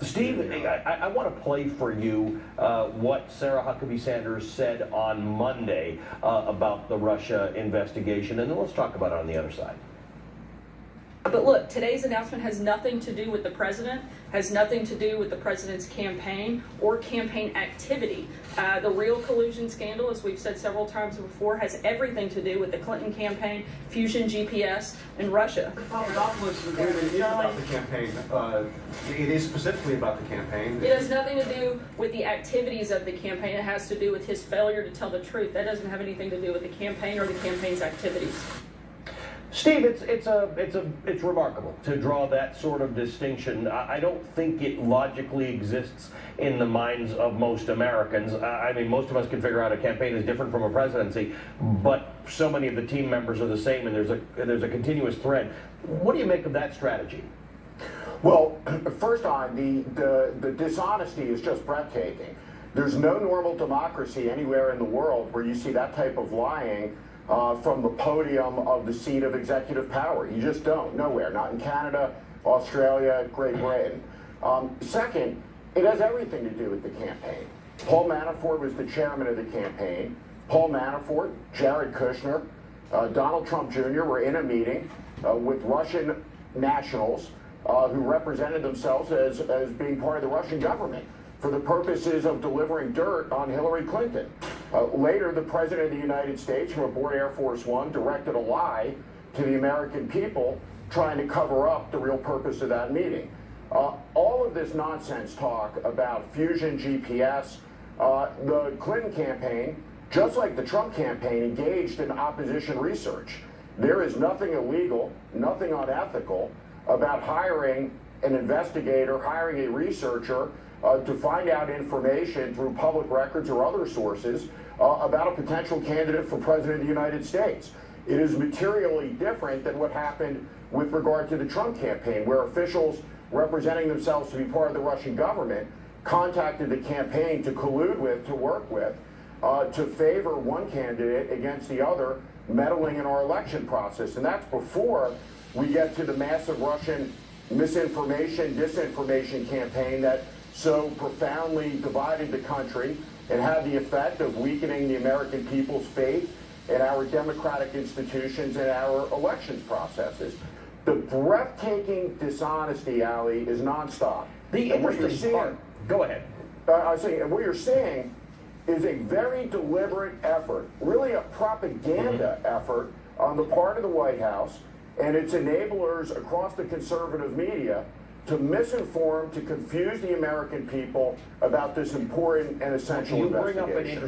Steve, I want to play for you what Sarah Huckabee Sanders said on Monday about the Russia investigation, and then let's talk about it on the other side. But look, today's announcement has nothing to do with the president, has nothing to do with the president's campaign or campaign activity. The real collusion scandal, as we've said several times before, has everything to do with the Clinton campaign, Fusion GPS, and Russia. Papadopoulos' agreement is about the campaign. It is specifically about the campaign. It has nothing to do with the activities of the campaign. It has to do with his failure to tell the truth. That doesn't have anything to do with the campaign or the campaign's activities. Steve, it's remarkable to draw that sort of distinction. I don't think it logically exists in the minds of most Americans. I mean, most of us can figure out a campaign is different from a presidency, but so many of the team members are the same, and there's a continuous thread. What do you make of that strategy? Well, first on, the dishonesty is just breathtaking. There's no normal democracy anywhere in the world where you see that type of lying from the podium of the seat of executive power. You just don't, nowhere, not in Canada, Australia, Great Britain. Second, it has everything to do with the campaign. Paul Manafort was the chairman of the campaign. Paul Manafort, Jared Kushner, Donald Trump Jr. were in a meeting with Russian nationals who represented themselves as being part of the Russian government for the purposes of delivering dirt on Hillary Clinton. Later, the President of the United States, from aboard Air Force One, directed a lie to the American people, trying to cover up the real purpose of that meeting. All of this nonsense talk about Fusion GPS, the Clinton campaign, just like the Trump campaign, engaged in opposition research. There is nothing illegal, nothing unethical about hiring an investigator, hiring a researcher to find out information through public records or other sources about a potential candidate for President of the United States. It is materially different than what happened with regard to the Trump campaign, where officials representing themselves to be part of the Russian government contacted the campaign to collude with, to work with, to favor one candidate against the other, meddling in our election process. And that's before we get to the massive Russian misinformation, disinformation campaign that so profoundly divided the country and had the effect of weakening the American people's faith in our democratic institutions and our elections processes. The breathtaking dishonesty, Ali, is nonstop. The interesting part. Go ahead. I was saying, what you're seeing is a very deliberate effort, really a propaganda effort on the part of the White House and its enablers across the conservative media to misinform, to confuse the American people about this important and essential investigation.